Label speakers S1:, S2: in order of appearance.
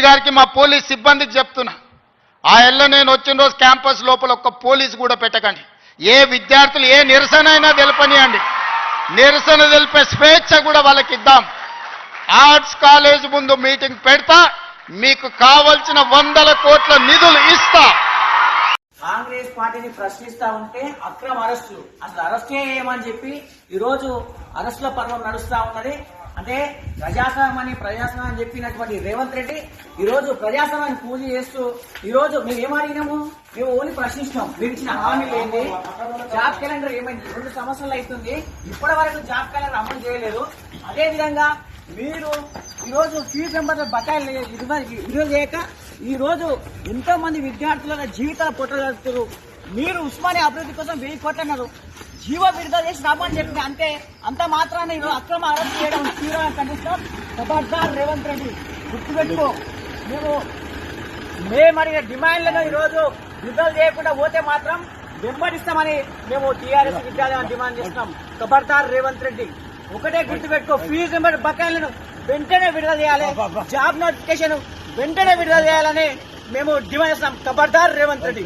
S1: గారికి మా పోలీస్ సిబ్బందికి చెప్తున్నా, ఆ ఎల్ల నేను వచ్చిన రోజు క్యాంపస్ లోపల ఒక్క పోలీసు కూడా పెట్టకండి. ఏ విద్యార్థులు ఏ నిరసన అయినా తెలపనియండి, నిరసన తెలిపే స్వేచ్ఛ కూడా వాళ్ళకి ఇద్దాం. ఆర్ట్స్ కాలేజ్ ముందు మీటింగ్ పెడతా, మీకు కావలసిన 100 కోట్ల నిధులు ఇస్తా.
S2: కాంగ్రెస్ పార్టీని ప్రశ్నిస్తా ఉంటే అక్రమ అరెస్టులు, అసలు అరెస్టే చేయమని చెప్పి ఈరోజు అరెస్టుల పర్వం నడుస్తా ఉన్నది. అంటే ప్రజాస్వామ్యం అని చెప్పినటువంటి రేవంత్ రెడ్డి ఈరోజు ప్రజాస్వామ్యాన్ని పూజ చేస్తూ ఈరోజు మేము ఏమడిగినాము, మేము ఓన్లీ ప్రశ్నిస్తాం. మీరు ఇచ్చిన హామీలు ఏంటి, జాబ్ క్యాలెండర్ ఏమైంది, 2 సంవత్సరాలు అవుతుంది, ఇప్పటి వరకు జాబ్ క్యాలెండర్ అమలు చేయలేదు. అదేవిధంగా మీరు ఈరోజు ఫీజు మెంబర్ల బకాయిలు విడుదల చేయక ఈరోజు ఎంతో మంది విద్యార్థుల జీవితాలు పొట్టగలుగుతారు. మీరు ఉస్మానియా అభివృద్ధి కోసం 1000 కోట్లు అన్నారు, జీవో విడుదల చేసి రమ్మని చెప్పింది. అంతే, అంత మాత్రాన్ని ఈరోజు అక్రమ అరెస్ట్ చేయడం తీవ్రంగా ఖండిస్తాం. ఖబర్దార్ రేవంత్ రెడ్డి, గుర్తుపెట్టుకో, మేము అడిగిన డిమాండ్లను ఈరోజు విడుదల చేయకుండా పోతే మాత్రం వెంబడిస్తామని మేము టీఆర్ఎస్ విద్యార్థులను డిమాండ్ చేస్తున్నాం. ఖబర్దార్ రేవంత్ రెడ్డి, ఒకటే గుర్తుపెట్టుకో, ఫీజు మెంబర్ బకాయిలను వెంటనే విడుదల చేయాలి, జాబ్ నోటిఫికేషన్ వెంటనే విడుదల చేయాలని మేము డిమాండ్ చేస్తున్నాం. ఖబర్దార్ రేవంత్ రెడ్డి.